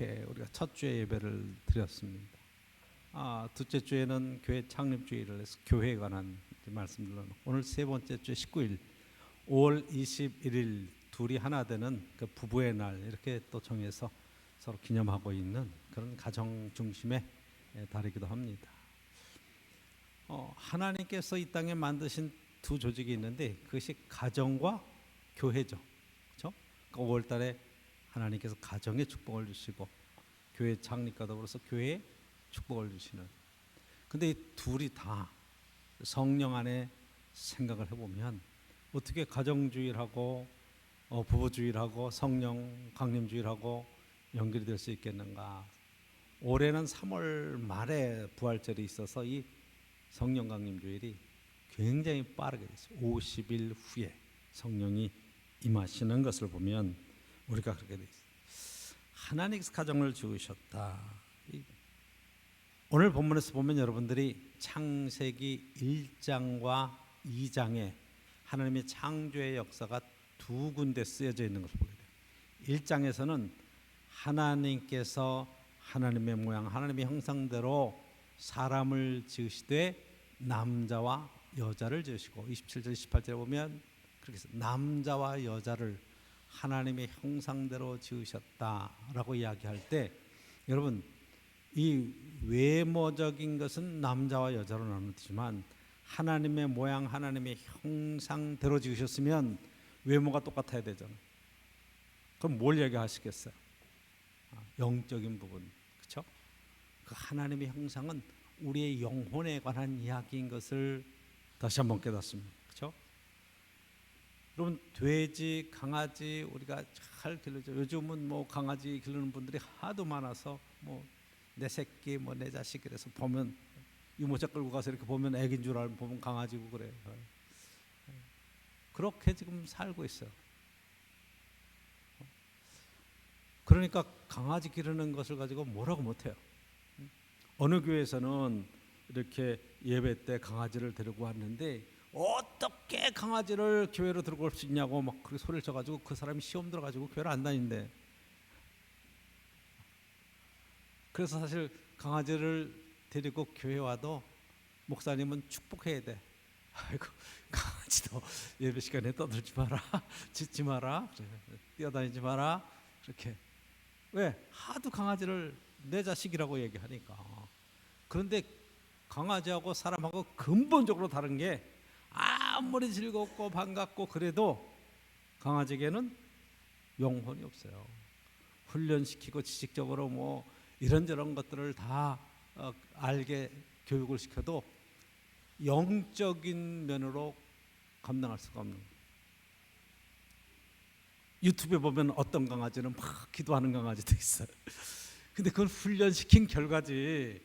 이렇게 우리가 첫 주에 예배를 드렸습니다. 둘째 주에는 교회 창립주의를 해서 교회에 관한 말씀들로, 오늘 세 번째 주 19일 5월 21일 둘이 하나 되는 그 부부의 날 이렇게 또 정해서 서로 기념하고 있는 그런 가정 중심의 달이기도 합니다. 하나님께서 이 땅에 만드신 두 조직이 있는데 그것이 가정과 교회죠. 그렇죠? 5월 달에 하나님께서 가정에 축복을 주시고 교회 창립과 더불어서 교회에 축복을 주시는, 근데 이 둘이 다 성령 안에 생각을 해보면 어떻게 가정주의하고 부부주의하고 성령 강림주의하고 연결이 될 수 있겠는가. 올해는 3월 말에 부활절이 있어서 이 성령 강림주일이 굉장히 빠르게 됐어요. 50일 후에 성령이 임하시는 것을 보면 우리가 그렇게 돼 있어요. 하나님께서 가정을 지으셨다. 오늘 본문에서 보면 여러분들이 창세기 1장과 2장에 하나님의 창조의 역사가 두 군데 쓰여져 있는 것을 보게 돼요. 1장에서는 하나님께서 하나님의 모양, 하나님의 형상대로 사람을 지으시되 남자와 여자를 지으시고, 27절 28절에 보면 그렇게 해서 남자와 여자를 하나님의 형상대로 지으셨다라고 이야기할 때, 여러분 이 외모적인 것은 남자와 여자로 나누지만 하나님의 모양, 하나님의 형상대로 지으셨으면 외모가 똑같아야 되잖아요. 그럼 뭘 얘기하시겠어요? 영적인 부분, 그렇죠? 그 하나님의 형상은 우리의 영혼에 관한 이야기인 것을 다시 한번 깨닫습니다. 그렇죠? 여러분 돼지, 강아지 우리가 잘 길러죠. 요즘은 뭐 강아지 기르는 분들이 하도 많아서 뭐 내 새끼, 뭐 내 자식, 그래서 보면 유모차 끌고 가서 이렇게 보면 애기인 줄 알고 보면 강아지고 그래요. 그렇게 지금 살고 있어요. 그러니까 강아지 기르는 것을 가지고 뭐라고 못해요. 어느 교회에서는 이렇게 예배 때 강아지를 데리고 왔는데 어떻게 강아지를 교회로 들고 올 수 있냐고 막 그렇게 소리를 쳐가지고 그 사람이 시험 들어가지고 교회를 안 다닌대. 그래서 사실 강아지를 데리고 교회 와도 목사님은 축복해야 돼. 아이고 강아지도 예배 시간에 떠들지 마라, 짖지 마라, 뛰어다니지 마라. 그렇게 왜? 하도 강아지를 내 자식이라고 얘기하니까. 그런데 강아지하고 사람하고 근본적으로 다른 게, 아무리 즐겁고 반갑고 그래도 강아지에게는 영혼이 없어요. 훈련시키고 지식적으로 뭐 이런저런 것들을 다 알게 교육을 시켜도 영적인 면으로 감당할 수가 없는 거예요. 유튜브에 보면 어떤 강아지는 막 기도하는 강아지도 있어요. 근데 그건 훈련시킨 결과지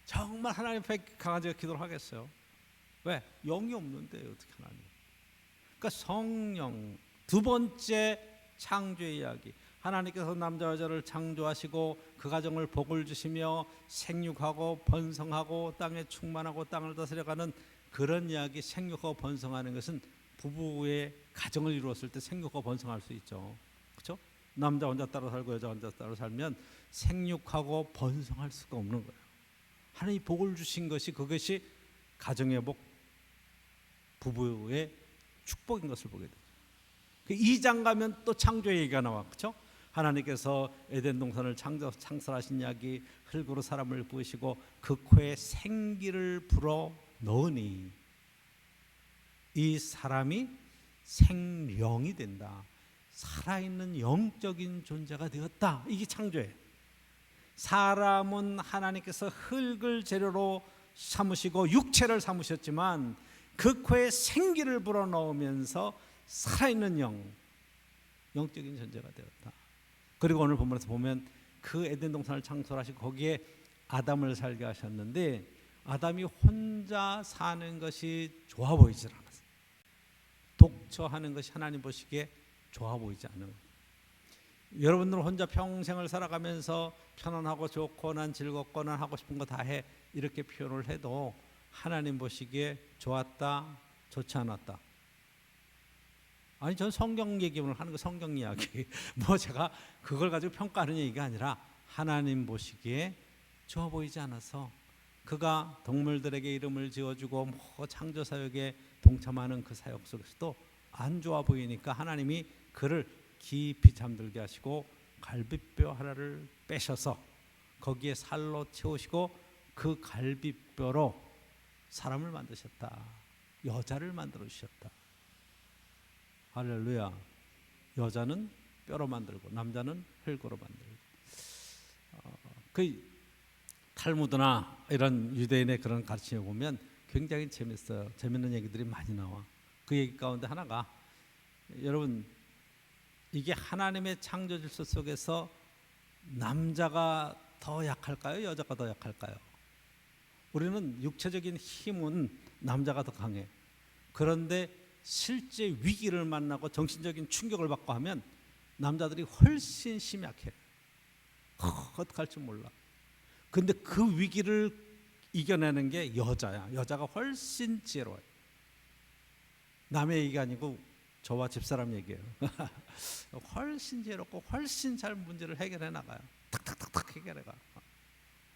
정말 하나님 앞에 강아지가 기도를 하겠어요? 왜? 영이 없는데 어떻게 하나님. 그러니까 성령, 두 번째 창조의 이야기, 하나님께서 남자 여자를 창조하시고 그 가정을 복을 주시며 생육하고 번성하고 땅에 충만하고 땅을 다스려가는 그런 이야기. 생육하고 번성하는 것은 부부의 가정을 이루었을 때 생육하고 번성할 수 있죠. 그렇죠? 남자 혼자 따로 살고 여자 혼자 따로 살면 생육하고 번성할 수가 없는 거예요. 하나님이 복을 주신 것이, 그것이 가정의 복, 부부의 축복인 것을 보게 되죠. 2장 가면 또 창조의 얘기가 나와. 그렇죠? 하나님께서 에덴 동산을 창설하신 이야기, 흙으로 사람을 부으시고 그 코에 생기를 불어 넣으니 이 사람이 생령이 된다. 살아있는 영적인 존재가 되었다. 이게 창조예요. 사람은 하나님께서 흙을 재료로 삼으시고 육체를 삼으셨지만 그 코에 생기를 불어넣으면서 살아있는 영적인 존재가 되었다. 그리고 오늘 본문에서 보면 그 에덴 동산을 창설하시고 거기에 아담을 살게 하셨는데 아담이 혼자 사는 것이 좋아 보이질 않았어요. 독처하는 것이 하나님 보시기에 좋아 보이지 않은 거예요. 여러분들은 혼자 평생을 살아가면서 편안하고 좋고 난 즐겁고 난 하고 싶은 거 다 해, 이렇게 표현을 해도 하나님 보시기에 좋았다, 좋지 않았다. 아니 전 성경 얘기를 하는 거, 성경 이야기. 뭐 제가 그걸 가지고 평가하는 얘기가 아니라 하나님 보시기에 좋아 보이지 않아서 그가 동물들에게 이름을 지어주고 창조 사역에 동참하는 그 사역 속에서도 안 좋아 보이니까 하나님이 그를 깊이 잠들게 하시고 갈비뼈 하나를 빼셔서 거기에 살로 채우시고 그 갈비뼈로 사람을 만드셨다. 여자를 만들어 주셨다. 할렐루야. 여자는 뼈로 만들고 남자는 흙으로 만들고. 그 탈무드나 이런 유대인의 그런 가르침에 보면 굉장히 재밌어요. 재밌는 얘기들이 많이 나와. 그 얘기 가운데 하나가, 여러분 이게 하나님의 창조 질서 속에서 남자가 더 약할까요? 여자가 더 약할까요? 우리는 육체적인 힘은 남자가 더 강해. 그런데 실제 위기를 만나고 정신적인 충격을 받고 하면 남자들이 훨씬 심약해. 어떡할 줄 몰라. 근데 그 위기를 이겨내는 게 여자야. 여자가 훨씬 지혜로워요. 남의 얘기가 아니고 저와 집사람 얘기예요. 훨씬 지혜롭고 훨씬 잘 문제를 해결해 나가요. 탁탁탁탁 해결해가.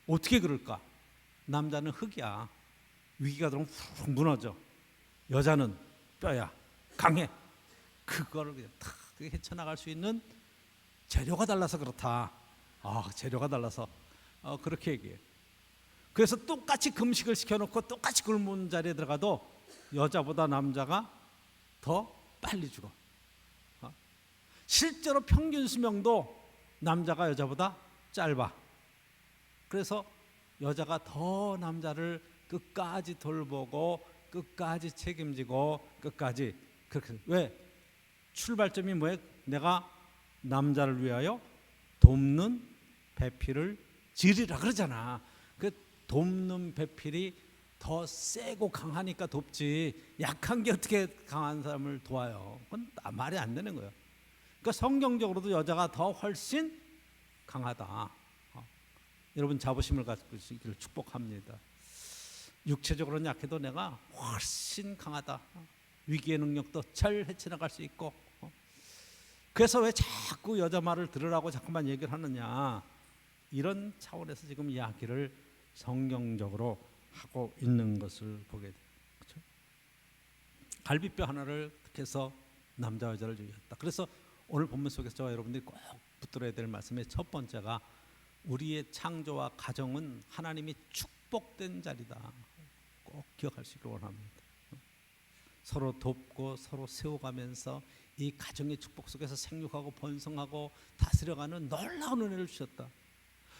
어떻게 그럴까? 남자는 흙이야. 위기가 들어오면 훅 무너져. 여자는 뼈야. 강해. 그거를 그냥 탁 헤쳐나갈 수 있는 재료가 달라서 그렇다. 재료가 달라서 그렇게 얘기해. 그래서 똑같이 금식을 시켜놓고 똑같이 굶은 자리에 들어가도 여자보다 남자가 더 빨리 죽어. 실제로 평균 수명도 남자가 여자보다 짧아. 그래서 여자가 더 남자를 끝까지 돌보고 끝까지 책임지고 끝까지 그렇게. 왜? 출발점이 뭐예요? 내가 남자를 위하여 돕는 배필을 지으리라 그러잖아. 그 돕는 배필이 더 세고 강하니까 돕지, 약한 게 어떻게 강한 사람을 도와요? 그건 말이 안 되는 거예요. 그러니까 성경적으로도 여자가 더 훨씬 강하다. 여러분 자부심을 갖고 있기를 축복합니다. 육체적으로는 약해도 내가 훨씬 강하다. 위기의 능력도 잘 헤쳐나갈 수 있고. 그래서 왜 자꾸 여자 말을 들으라고 자꾸만 얘기를 하느냐, 이런 차원에서 지금 이야기를 성경적으로 하고 있는 것을 보게 돼요. 그렇죠? 갈비뼈 하나를 택해서 남자 여자를 주셨다. 그래서 오늘 본문 속에서 저와 여러분들이 꼭 붙들어야 될 말씀의 첫 번째가, 우리의 창조와 가정은 하나님이 축복된 자리다. 꼭 기억할 수 있기를 원합니다. 서로 돕고 서로 세워가면서 이 가정의 축복 속에서 생육하고 번성하고 다스려가는 놀라운 은혜를 주셨다.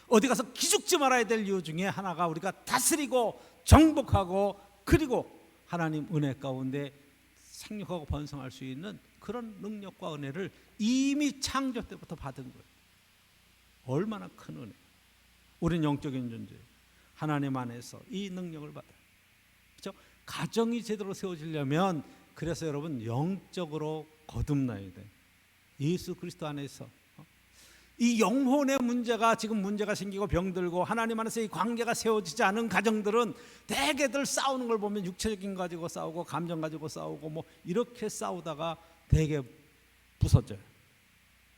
어디 가서 기죽지 말아야 될 이유 중에 하나가 우리가 다스리고 정복하고 그리고 하나님 은혜 가운데 생육하고 번성할 수 있는 그런 능력과 은혜를 이미 창조 때부터 받은 거예요. 얼마나 큰 은혜. 우리는 영적인 존재예요. 하나님 안에서 이 능력을 받아요. 그렇죠? 가정이 제대로 세워지려면, 그래서 여러분 영적으로 거듭나야 돼. 예수 그리스도 안에서 이 영혼의 문제가 지금 문제가 생기고 병들고 하나님 안에서 이 관계가 세워지지 않은 가정들은 대개들 싸우는 걸 보면 육체적인 거 가지고 싸우고 감정 가지고 싸우고 뭐 이렇게 싸우다가 대개 부서져요.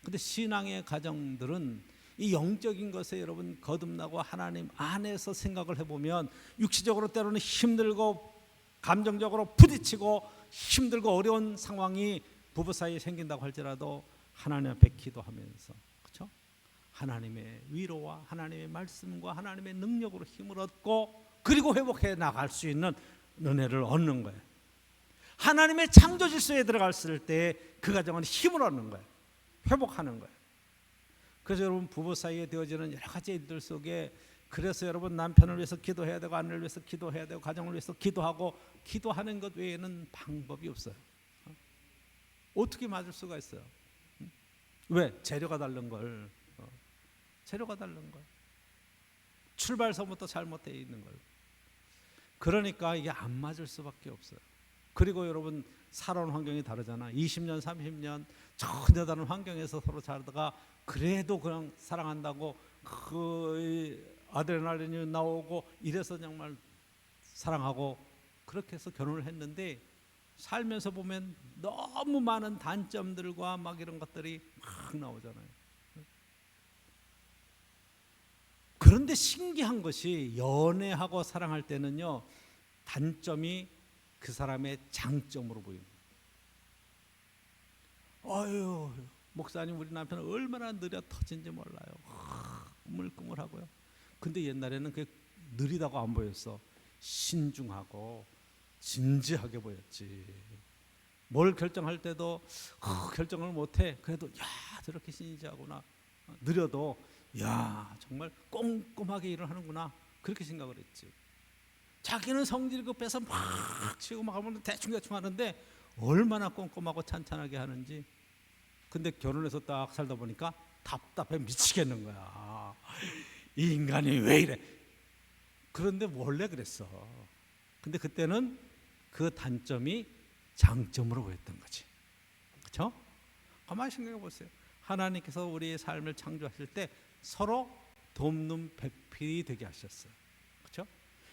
근데 신앙의 가정들은 이 영적인 것에 여러분 거듭나고 하나님 안에서 생각을 해보면, 육체적으로 때로는 힘들고 감정적으로 부딪히고 힘들고 어려운 상황이 부부 사이에 생긴다고 할지라도 하나님 앞에 기도하면서, 그렇죠? 하나님의 위로와 하나님의 말씀과 하나님의 능력으로 힘을 얻고 그리고 회복해 나갈 수 있는 은혜를 얻는 거예요. 하나님의 창조 질서에 들어갔을 때 그 가정은 힘을 얻는 거예요. 회복하는 거예요. 그래서 여러분 부부 사이에 되어지는 여러 가지 일들 속에, 그래서 여러분 남편을 위해서 기도해야 되고 아내를 위해서 기도해야 되고 가정을 위해서 기도하고, 기도하는 것 외에는 방법이 없어요. 어떻게 맞을 수가 있어요? 왜? 재료가 다른 걸. 재료가 다른 걸. 출발서부터 잘못되어 있는 걸. 그러니까 이게 안 맞을 수밖에 없어요. 그리고 여러분 살아온 환경이 다르잖아. 20년 30년 전혀 다른 환경에서 서로 살다가 그래도 그냥 사랑한다고 그 아드레날린이 나오고 이래서 정말 사랑하고 그렇게 해서 결혼을 했는데, 살면서 보면 너무 많은 단점들과 막 이런 것들이 막 나오잖아요. 그런데 신기한 것이 연애하고 사랑할 때는요, 단점이 그 사람의 장점으로 보입니다. 아유, 목사님 우리 남편은 얼마나 느려 터진지 몰라요. 꾸물꾸물하고요. 근데 옛날에는 그게 느리다고 안 보였어. 신중하고 진지하게 보였지. 뭘 결정할 때도 결정을 못해. 그래도 야, 저렇게 진지하구나. 느려도 야, 정말 꼼꼼하게 일을 하는구나. 그렇게 생각을 했지. 자기는 성질 급해서 막 치고 막 하면 대충대충 하는데 얼마나 꼼꼼하고 찬찬하게 하는지. 근데 결혼해서 딱 살다 보니까 답답해 미치겠는 거야. 이 인간이 왜 이래. 그런데 원래 그랬어. 근데 그때는 그 단점이 장점으로 보였던 거지. 그렇죠? 가만히 생각해 보세요. 하나님께서 우리의 삶을 창조하실 때 서로 돕는 배필이 되게 하셨어요. 그렇죠?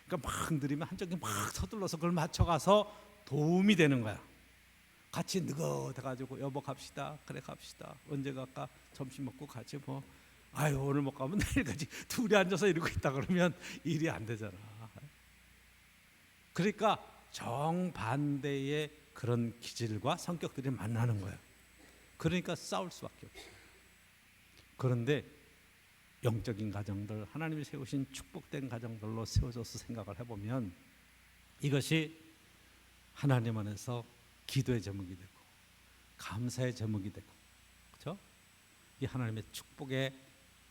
그러니까 막 느리면 한쪽이 막 서둘러서 그걸 맞춰가서 도움이 되는 거야. 같이 느긋해가지고 여보 갑시다. 그래 갑시다. 언제 갈까? 점심 먹고 같이 뭐 아유 오늘 못 가면 내일까지 둘이 앉아서 이러고 있다 그러면 일이 안 되잖아. 그러니까 정반대의 그런 기질과 성격들이 만나는 거예요. 그러니까 싸울 수밖에 없어요. 그런데 영적인 가정들, 하나님이 세우신 축복된 가정들로 세워져서 생각을 해보면 이것이 하나님 안에서 기도의 제목이 되고 감사의 제목이 되고, 그렇죠? 이 하나님의 축복의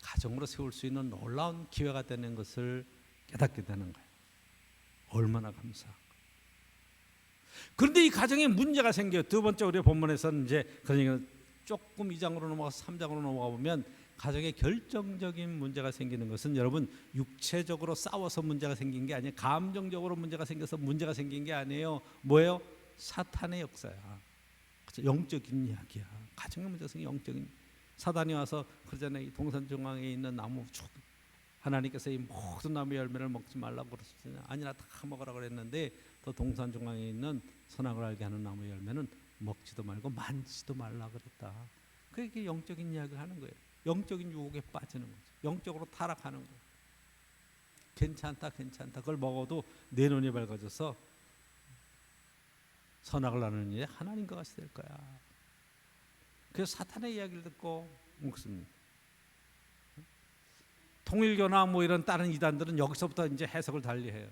가정으로 세울 수 있는 놀라운 기회가 되는 것을 깨닫게 되는 거예요. 얼마나 감사한가. 그런데 이 가정에 문제가 생겨요. 두 번째 우리 본문에서는 이제 그러니까 조금 2장으로 넘어가서 3장으로 넘어가 보면 가정에 결정적인 문제가 생기는 것은 여러분 육체적으로 싸워서 문제가 생긴 게 아니에요. 감정적으로 문제가 생겨서 문제가 생긴 게 아니에요. 뭐예요? 사탄의 역사야. 그렇죠? 영적인 이야기야. 가정의 문제가 생긴 영적인. 사단이 와서 그러잖아요. 이 동산 중앙에 있는 나무 쭉 하나님께서 이 모든 나무 열매를 먹지 말라고 그러셨잖아요. 아니나 다 먹으라 그랬는데 또 동산 중앙에 있는 선악을 알게 하는 나무 열매는 먹지도 말고 만지지도 말라 그랬다. 그게 영적인 이야기를 하는 거예요. 영적인 유혹에 빠지는 거죠. 영적으로 타락하는 거예요. 괜찮다. 그걸 먹어도 내 눈이 밝아져서 선악을 나누는 일에 하나님과 같이 될 거야. 그래서 사탄의 이야기를 듣고 먹습니다. 통일교나 뭐 이런 다른 이단들은 여기서부터 이제 해석을 달리해요.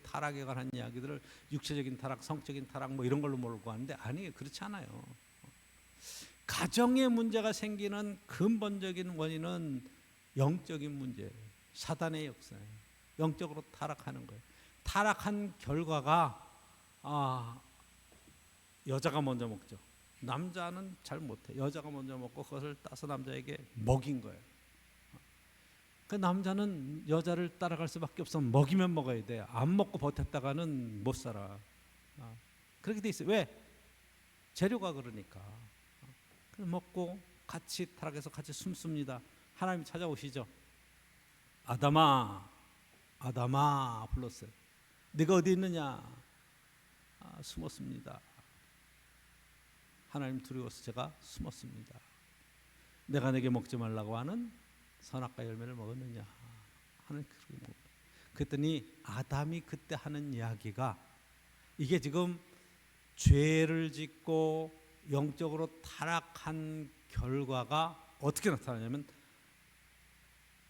타락에 관한 이야기들을 육체적인 타락, 성적인 타락 뭐 이런 걸로 몰고 하는데 아니에요. 그렇지 않아요. 가정에 문제가 생기는 근본적인 원인은 영적인 문제예요. 사단의 역사예요. 영적으로 타락하는 거예요. 타락한 결과가 여자가 먼저 먹죠. 남자는 잘 못해. 여자가 먼저 먹고 그것을 따서 남자에게 먹인 거예요. 그 남자는 여자를 따라갈 수밖에 없어. 먹이면 먹어야 돼. 안 먹고 버텼다가는 못 살아. 그렇게 돼 있어요. 왜? 재료가 그러니까. 먹고 같이 타락해서 같이 숨습니다. 하나님이 찾아오시죠. 아담아 불렀어요. 네가 어디 있느냐? 숨었습니다. 하나님 두려워서 제가 숨었습니다. 내가 내게 먹지 말라고 하는 선악과 열매를 먹었느냐 하는 그랬더니 아담이 그때 하는 이야기가 이게 지금 죄를 짓고 영적으로 타락한 결과가 어떻게 나타나냐면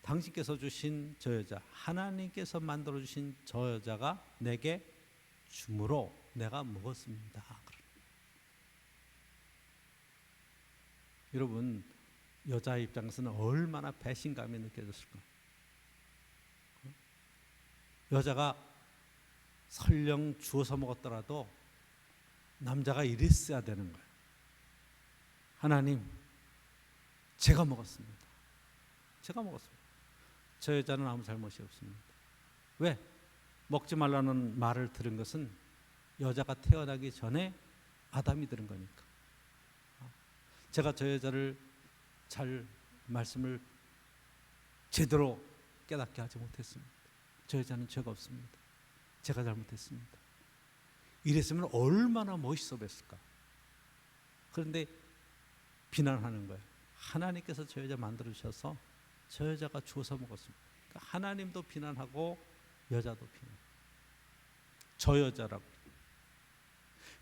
당신께서 주신 저 여자, 하나님께서 만들어 주신 저 여자가 내게 주므로 내가 먹었습니다. 여러분 여자 입장에서는 얼마나 배신감이 느껴졌을까. 여자가 설령 주워서 먹었더라도 남자가 이랬어야 되는 거예요. 하나님, 제가 먹었습니다. 저 여자는 아무 잘못이 없습니다. 왜? 먹지 말라는 말을 들은 것은 여자가 태어나기 전에 아담이 들은 거니까. 제가 저 여자를 잘 말씀을 제대로 깨닫게 하지 못했습니다. 저 여자는 죄가 없습니다. 제가 잘못했습니다. 이랬으면 얼마나 멋있어 보였을까. 그런데 비난하는 거예요. 하나님께서 저 여자 만들어 주셔서 저 여자가 주워서 먹었습니다. 하나님도 비난하고 여자도 비난. 저 여자라고.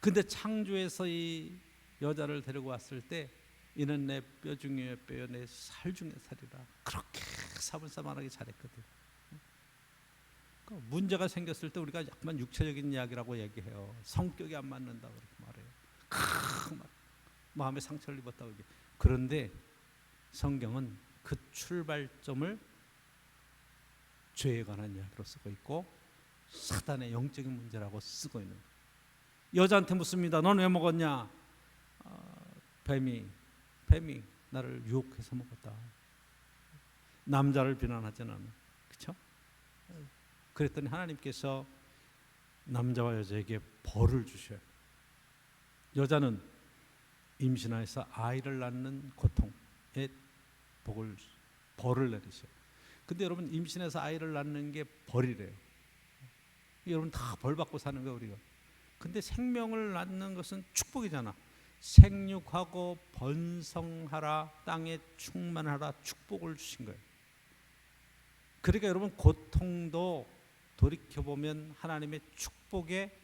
근데 창조에서 이 여자를 데리고 왔을 때 이는 내 뼈 중에 뼈요 내 살 중에 살이라. 그렇게 사분사만하게 잘했거든. 문제가 생겼을 때 우리가 약간 육체적인 이야기라고 얘기해요. 성격이 안 맞는다 그렇게 말해요. 마음에 상처를 입었다고 얘기해요. 그런데 성경은 그 출발점을 죄에 관한 이야기로 쓰고 있고 사단의 영적인 문제라고 쓰고 있는 거예요. 여자한테 묻습니다. 넌 왜 먹었냐? 뱀이 나를 유혹해서 먹었다. 남자를 비난하지는 않아. 그렇죠? 그랬더니 하나님께서 남자와 여자에게 벌을 주셔요. 여자는 임신하여서 아이를 낳는 고통에 벌을 내리셔요. 근데 여러분 임신해서 아이를 낳는 게 벌이래요. 여러분 다 벌 받고 사는 거예요 우리가. 근데 생명을 낳는 것은 축복이잖아. 생육하고 번성하라, 땅에 충만하라 축복을 주신 거예요. 그러니까 여러분 고통도 돌이켜보면 하나님의 축복의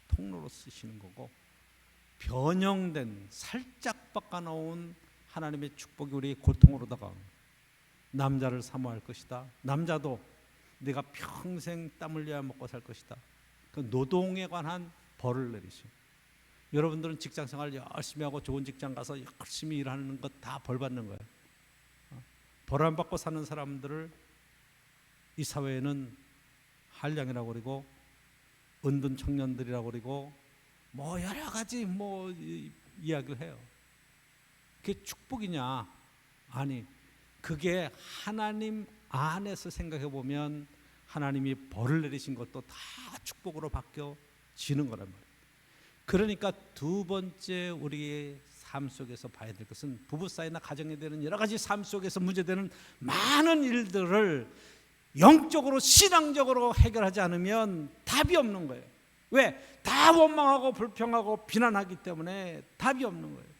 통로로 쓰시는 거고, 변형된 살짝 바꿔놓은 하나님의 축복이 우리의 고통으로 다가옵니다. 남자를 사모할 것이다. 남자도 내가 평생 땀 흘려야 먹고 살 것이다. 그 노동에 관한 벌을 내리시오. 여러분들은 직장생활 열심히 하고 좋은 직장 가서 열심히 일하는 것 다 벌 받는 거예요. 벌 안 받고 사는 사람들을 이 사회에는 한량이라고 그러고 은둔 청년들이라고 그러고 뭐 여러 가지 뭐 이야기를 해요. 그게 축복이냐? 아니, 그게 하나님 안에서 생각해 보면 하나님이 벌을 내리신 것도 다 축복으로 바뀌어지는 거란 말이에요. 그러니까 두 번째 우리의 삶 속에서 봐야 될 것은 부부 사이나 가정에 되는 여러 가지 삶 속에서 문제되는 많은 일들을 영적으로 신앙적으로 해결하지 않으면 답이 없는 거예요. 왜? 다 원망하고 불평하고 비난하기 때문에 답이 없는 거예요.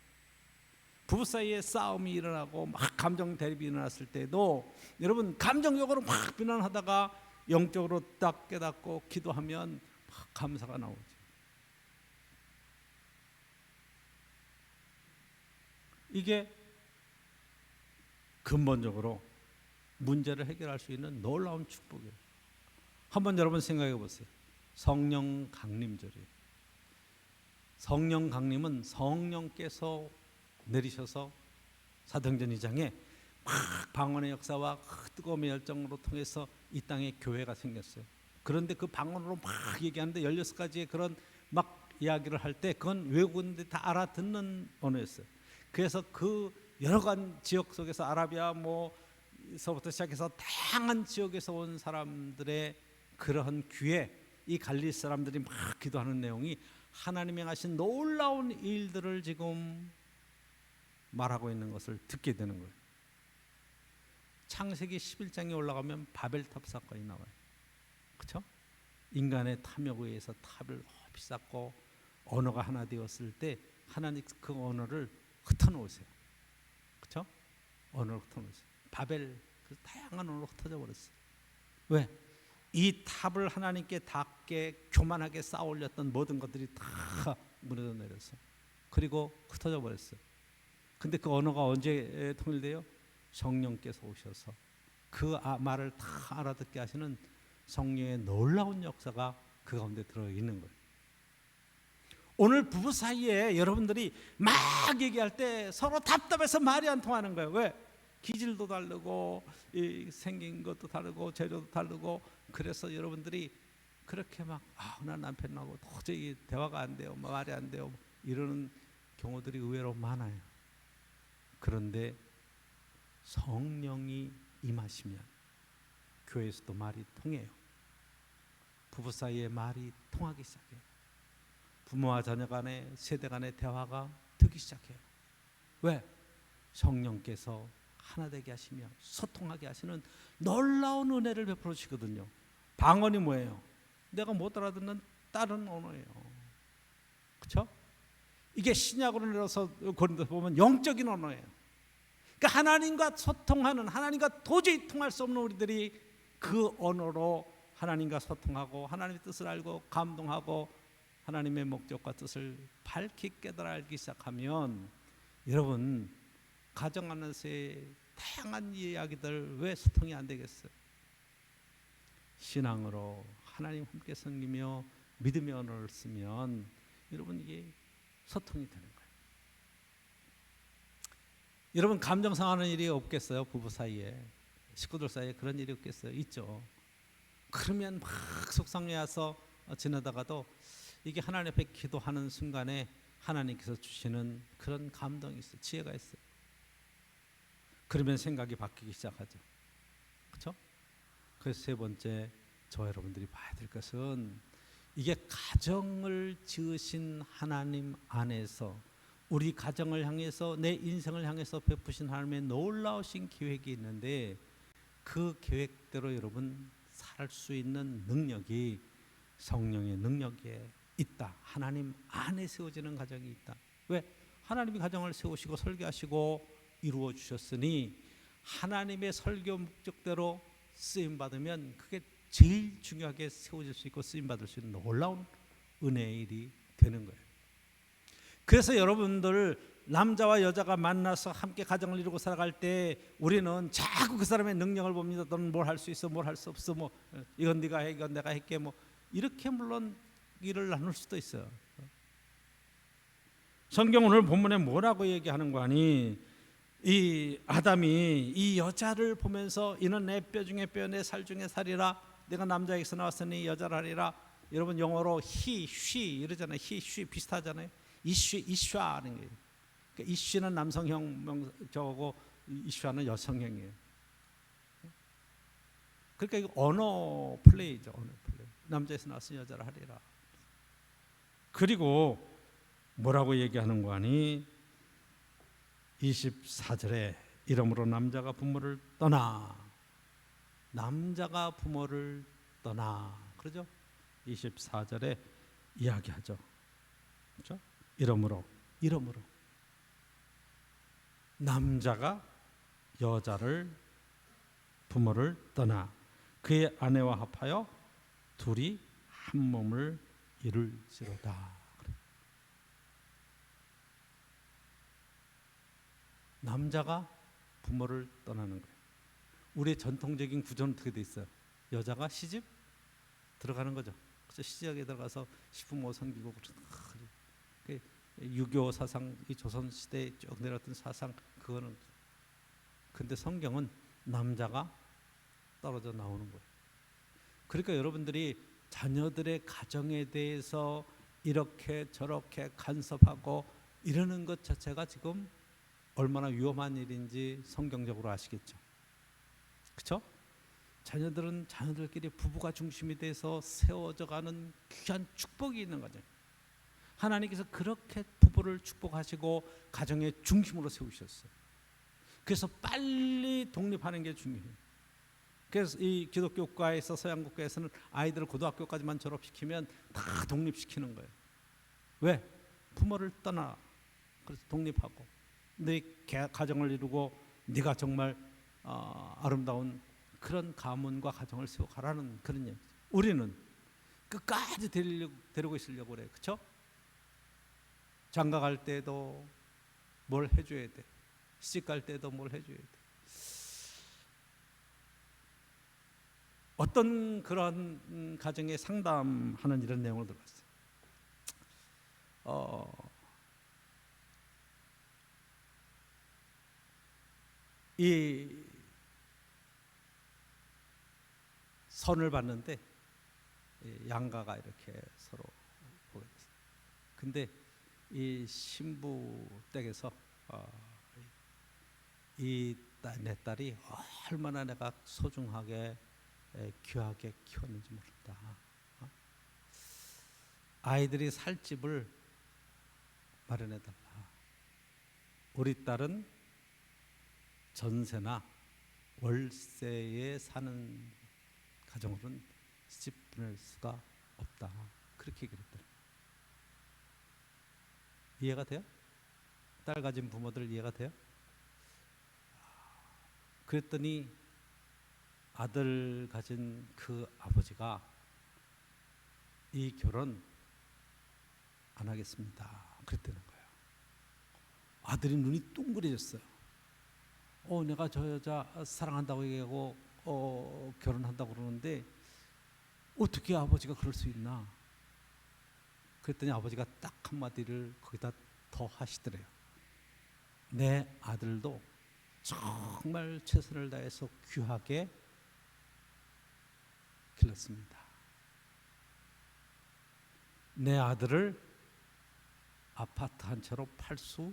부부 사이에 싸움이 일어나고 막 감정 대립이 일어났을 때도 여러분 감정적으로 막 비난하다가 영적으로 딱 깨닫고 기도하면 막 감사가 나오죠. 이게 근본적으로 문제를 해결할 수 있는 놀라운 축복이에요. 한번 여러분 생각해 보세요. 성령 강림절이에요. 성령 강림은 성령께서 내리셔서 사도행전 2장에 막 방언의 역사와 뜨거운 열정으로 통해서 이 땅에 교회가 생겼어요. 그런데 그 방언으로 막 얘기하는데 16가지의 그런 막 이야기를 할 때 그건 외국인들이 다 알아듣는 언어였어요. 그래서 그 여러 간 지역 속에서 아라비아 서부터 시작해서 다양한 지역에서 온 사람들의 그러한 귀에 이 갈릴리 사람들이 막 기도하는 내용이 하나님이 하신 놀라운 일들을 지금 말하고 있는 것을 듣게 되는 거예요. 창세기 11장에 올라가면 바벨탑 사건이 나와요. 그렇죠? 인간의 탐욕에 의해서 탑을 높이 쌓고 언어가 하나 되었을 때 하나님 그 언어를 흩어놓으세요. 그렇죠? 언어를 흩어놓으세요. 바벨 그 다양한 언어로 흩어져 버렸어요. 왜? 이 탑을 하나님께 닿게 교만하게 쌓아 올렸던 모든 것들이 다 무너져 내렸어요. 그리고 흩어져 버렸어요. 근데 그 언어가 언제 통일돼요? 성령께서 오셔서 그 말을 다 알아듣게 하시는 성령의 놀라운 역사가 그 가운데 들어있는 거예요. 오늘 부부 사이에 여러분들이 막 얘기할 때 서로 답답해서 말이 안 통하는 거예요. 왜? 기질도 다르고 생긴 것도 다르고 재료도 다르고 그래서 여러분들이 그렇게 막 나 남편하고 도저히 대화가 안 돼요. 말이 안 돼요. 이러는 경우들이 의외로 많아요. 그런데 성령이 임하시면 교회에서도 말이 통해요. 부부 사이에 말이 통하기 시작해요. 부모와 자녀 간의 세대 간의 대화가 되기 시작해요. 왜? 성령께서 하나 되게 하시며 소통하게 하시는 놀라운 은혜를 베풀어 주시거든요. 방언이 뭐예요? 내가 못 알아듣는 다른 언어예요. 그렇죠? 이게 신약으로 내려서 고린도서 보면 영적인 언어예요. 그러니까 하나님과 소통하는, 하나님과 도저히 통할 수 없는 우리들이 그 언어로 하나님과 소통하고 하나님의 뜻을 알고 감동하고 하나님의 목적과 뜻을 밝히 깨달아 알기 시작하면 여러분 가정 안에서의 다양한 이야기들 왜 소통이 안 되겠어요? 신앙으로 하나님 함께 섬기며 믿음의 언어를 쓰면 여러분 이게 소통이 되는 거예요. 여러분 감정 상하는 일이 없겠어요? 부부 사이에, 식구들 사이에 그런 일이 없겠어요? 있죠. 그러면 막 속상해서 지나다가도 이게 하나님 앞에 기도하는 순간에 하나님께서 주시는 그런 감동이 있어요. 지혜가 있어요. 그러면 생각이 바뀌기 시작하죠. 그렇죠? 그래서 세 번째 저와 여러분들이 봐야 될 것은 이게 가정을 지으신 하나님 안에서 우리 가정을 향해서 내 인생을 향해서 베푸신 하나님의 놀라우신 계획이 있는데 그 계획대로 여러분 살 수 있는 능력이 성령의 능력에 있다. 하나님 안에 세워지는 가정이 있다. 왜? 하나님이 가정을 세우시고 설계하시고 이루어 주셨으니 하나님의 설교 목적대로 쓰임 받으면 그게 제일 중요하게 세워질 수 있고 쓰임 받을 수 있는 놀라운 은혜의 일이 되는 거예요. 그래서 여러분들 남자와 여자가 만나서 함께 가정을 이루고 살아갈 때 우리는 자꾸 그 사람의 능력을 봅니다. 너는 뭘 할 수 있어, 뭘 할 수 없어, 뭐 이건 네가 해, 이건 내가 할게, 뭐 이렇게 물론 일을 나눌 수도 있어요. 성경 오늘 본문에 뭐라고 얘기하는 거 아니? 이 아담이 이 여자를 보면서 이는 내 뼈 중에 뼈, 내 살 중에 살이라. 내가 남자에게서 나왔으니 여자를 하리라. 여러분 영어로 he, she 이러잖아요. he, she 비슷하잖아요. 이슈아 하는 거예요. 그러니까 이슈는 남성형 저거 이슈아는 여성형이에요. 그러니까 이거 언어 플레이죠. 언어 플레이. 남자에서 나왔으니 여자를 하리라. 그리고 뭐라고 얘기하는 거 아니? 24절에 이러므로 남자가 부모를 떠나. 남자가 부모를 떠나. 그러죠? 24절에 이야기하죠. 그렇죠? 이러므로 남자가 여자를 부모를 떠나 그의 아내와 합하여 둘이 한 몸을 이룰지로다. 남자가 부모를 떠나는 거예요. 우리의 전통적인 구조는 어떻게 돼 있어요? 여자가 시집 들어가는 거죠. 그래서 시집에 들어가서 시부모 섬기고 유교 사상, 이 조선 시대에 쭉 내려왔던 사상 그거는. 근데 성경은 남자가 떨어져 나오는 거예요. 그러니까 여러분들이 자녀들의 가정에 대해서 이렇게 저렇게 간섭하고 이러는 것 자체가 지금 얼마나 위험한 일인지 성경적으로 아시겠죠. 그렇죠? 자녀들은 자녀들끼리 부부가 중심이 돼서 세워져가는 귀한 축복이 있는 거죠. 하나님께서 그렇게 부부를 축복하시고 가정의 중심으로 세우셨어요. 그래서 빨리 독립하는 게 중요해요. 그래서 이 기독교 국가에서 서양 국가에서는 아이들을 고등학교까지만 졸업시키면 다 독립시키는 거예요. 왜? 부모를 떠나. 그래서 독립하고 네 가정을 이루고 네가 정말 아름다운 그런 가문과 가정을 세워가라는 그런 얘기. 우리는 끝까지 데리고 있으려고 그래요. 그렇죠? 장가 갈 때도 뭘 해줘야 돼. 시집 갈 때도 뭘 해줘야 돼. 어떤 그런 가정에 상담하는 이런 내용을 들었어요. 이 선을 봤는데 양가가 이렇게 서로 보게 됐어요. 근데 이 신부 댁에서 내 딸이 얼마나 내가 소중하게 귀하게 키웠는지 모른다. 아이들이 살 집을 마련해달라. 우리 딸은 전세나 월세에 사는 가정으로는 시집 보낼 수가 없다. 그렇게 얘기를 했더라. 이해가 돼요? 딸 가진 부모들 이해가 돼요? 그랬더니 아들 가진 그 아버지가 이 결혼 안 하겠습니다 그랬다는 거예요. 아들이 눈이 둥그레졌어요. 내가 저 여자 사랑한다고 얘기하고 결혼한다고 그러는데 어떻게 아버지가 그럴 수 있나. 그랬더니 아버지가 딱 한마디를 거기다 더 하시더래요. 내 아들도 정말 최선을 다해서 귀하게 길렀습니다. 내 아들을 아파트 한 채로 팔 수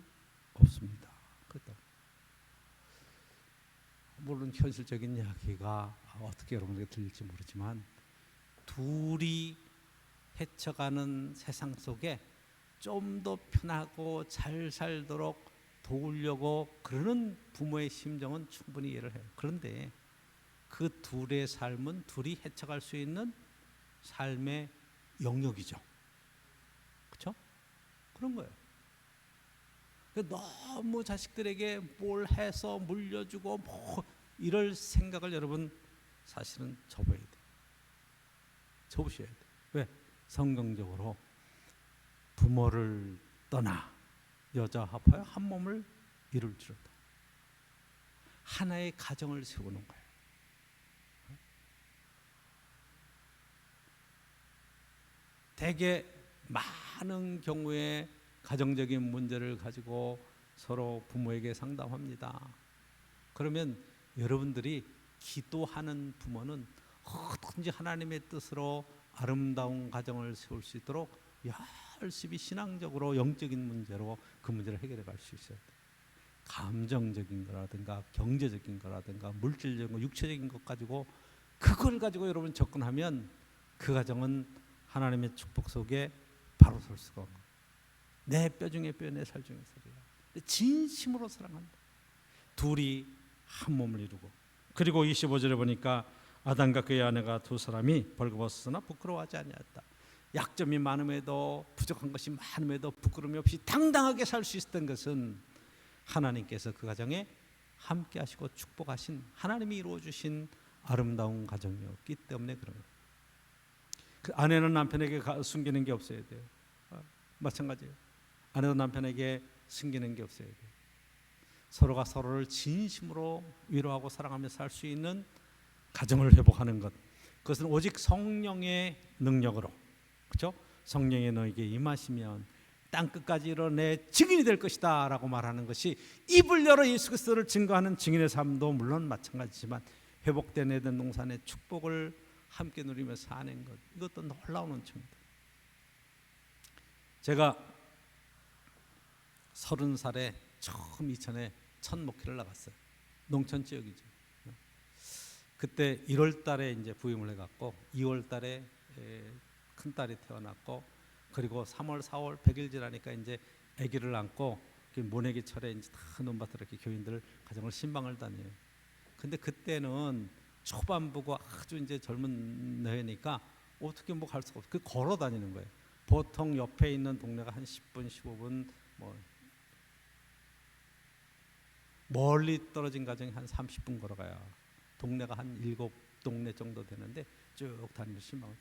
없습니다. 그랬다. 물론 현실적인 이야기가 어떻게 여러분에게 들릴지 모르지만 둘이 헤쳐가는 세상 속에 좀 더 편하고 잘 살도록 도우려고 그러는 부모의 심정은 충분히 이해를 해요. 그런데 그 둘의 삶은 둘이 헤쳐갈 수 있는 삶의 영역이죠. 그렇죠? 그런 거예요. 너무 자식들에게 뭘 해서 물려주고 뭐 이럴 생각을 여러분 사실은 접어야 돼요. 접으셔야 돼요. 왜? 성경적으로 부모를 떠나 여자 합하여 한 몸을 이룰지로다. 하나의 가정을 세우는 거예요. 대개 많은 경우에 가정적인 문제를 가지고 서로 부모에게 상담합니다. 그러면 여러분들이 기도하는 부모는 어떻게든지 하나님의 뜻으로 아름다운 가정을 세울 수 있도록 열심히 신앙적으로 영적인 문제로 그 문제를 해결해 갈 수 있어야 돼요. 감정적인 거라든가 경제적인 거라든가 물질적인 거, 육체적인 것 가지고 그걸 가지고 여러분 접근하면 그 가정은 하나님의 축복 속에 바로 설 수가 없는 거예요. 내 뼈 중에 뼈, 내 살 중에 살이야. 진심으로 사랑한다. 둘이 한 몸을 이루고. 그리고 25절에 보니까 아담과 그의 아내가 두 사람이 벌거벗었으나 부끄러워하지 아니하였다. 약점이 많음에도 부족한 것이 많음에도 부끄러움이 없이 당당하게 살 수 있었던 것은 하나님께서 그 가정에 함께 하시고 축복하신 하나님이 이루어 주신 아름다운 가정이었기 때문에 그런 거예요. 그 아내는 남편에게 숨기는 게 없어야 돼요. 마찬가지예요. 아내도 남편에게 숨기는 게 없어야 돼요. 서로가 서로를 진심으로 위로하고 사랑하며 살 수 있는 가정을 회복하는 것, 그것은 오직 성령의 능력으로, 그렇죠? 성령이 너에게 임하시면 땅 끝까지 이뤄내 증인이 될 것이다 라고 말하는 것이 입을 열어 예수 그리스도를 증거하는 증인의 삶도 물론 마찬가지지만 회복된 에덴 동산의 축복을 함께 누리며 사는 것, 이것도 놀라운 은총입니다. 제가 30살에 처음 이천에 첫 목회를 나갔어요. 농촌 지역이죠. 그때 1월 달에 이제 부임을 해갖고 2월 달에 큰 딸이 태어났고, 그리고 3월, 4월 100일 지나니까 이제 아기를 안고 모내기철에 이제 다 논밭에 이렇게 교인들 가정을 신방을 다녀요. 근데 그때는 초반부고 아주 이제 젊은 나이니까 어떻게 뭐 갈 수가 없어. 그 걸어 다니는 거예요. 보통 옆에 있는 동네가 한 10분, 15분, 뭐 멀리 떨어진 가정이 한 30분 걸어가야 동네가 한 7동네 정도 되는데 쭉 다니면서 신방을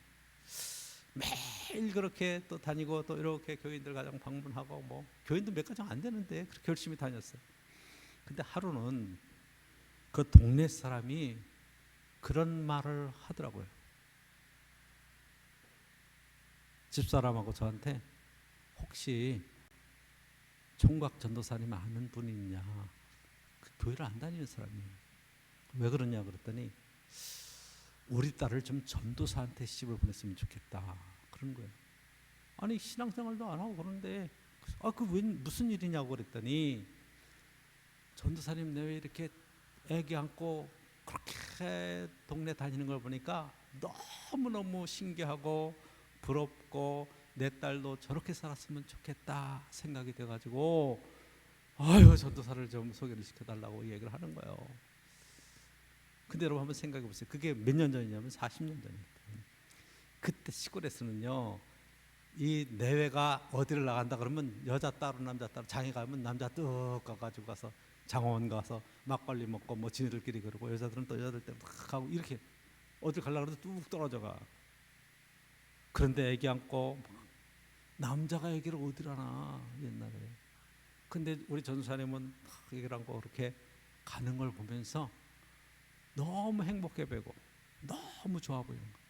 매일 그렇게 또 다니고 또 이렇게 교인들 가정 방문하고 뭐 교인도 몇 가정 안 되는데 그렇게 열심히 다녔어요. 근데 하루는 그 동네 사람이 그런 말을 하더라고요. 집사람하고 저한테 혹시 총각 전도사님 아는 분이 있냐, 그 교회를 안 다니는 사람이에요. 왜 그러냐 그랬더니 우리 딸을 좀 전도사한테 시집을 보냈으면 좋겠다 그런 거예요. 아니 신앙생활도 안 하고 그러는데 그 웬 무슨 일이냐고 그랬더니 전도사님 내 왜 이렇게 애기 안고 그렇게 동네 다니는 걸 보니까 너무너무 신기하고 부럽고 내 딸도 저렇게 살았으면 좋겠다 생각이 돼가지고 아유 전도사를 좀 소개를 시켜달라고 얘기를 하는 거예요. 근데 여러분 한번 생각해 보세요. 그게 몇 년 전이냐면 40년 전이에요. 그때 시골에서는요 이 내외가 어디를 나간다 그러면 여자 따로 남자 따로, 장에 가면 남자 뚝 가가지고 가서 장원 가서 막걸리 먹고 뭐 지네들끼리 그러고, 여자들은 또 여자들 때문에 막 하고 이렇게 어딜 가려고 해도 뚝 떨어져 가. 그런데 애기 안고 남자가 애기를 어딜 하나 옛날에. 근데 우리 전사님은 애기를 안고 그렇게 가는 걸 보면서 너무 행복해 보이고 너무 좋아 보이는 거예요.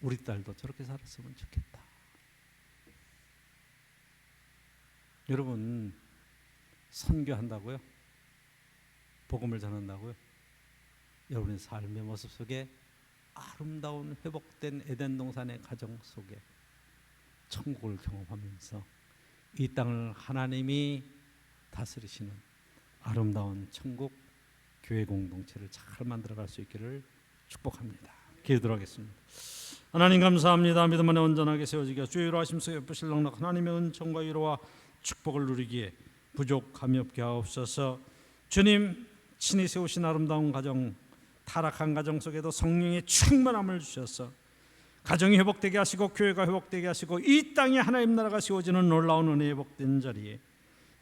우리 딸도 저렇게 살았으면 좋겠다. 여러분, 선교한다고요? 복음을 전한다고요? 여러분의 삶의 모습 속에 아름다운 회복된 에덴 동산의 가정 속에 천국을 경험하면서 이 땅을 하나님이 다스리시는 아름다운 천국 교회 공동체를 잘 만들어갈 수 있기를 축복합니다. 기도드리도록 하겠습니다. 하나님 감사합니다. 믿음 안에 온전하게 세워지게 주의 이루하심 속에 부실 넉넉 하나님의 은총과 위로와 축복을 누리기에 부족함이 없게 하옵소서. 주님 친히 세우신 아름다운 가정, 타락한 가정 속에도 성령의 충만함을 주셔서 가정이 회복되게 하시고 교회가 회복되게 하시고 이 땅에 하나님 나라가 세워지는 놀라운 은혜의 복된 자리에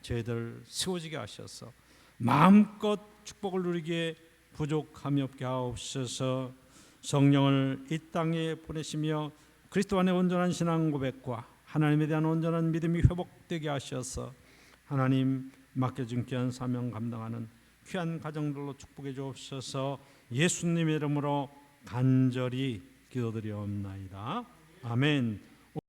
저희들 세워지게 하셔서 마음껏 축복을 누리기에 부족함이 없게 하옵소서. 성령을 이 땅에 보내시며 그리스도 안에 온전한 신앙 고백과 하나님에 대한 온전한 믿음이 회복되게 하셔서 하나님 맡겨준 귀한 사명 감당하는 귀한 가정들로 축복해 주옵소서. 예수님의 이름으로 간절히 기도드리옵나이다. 아멘.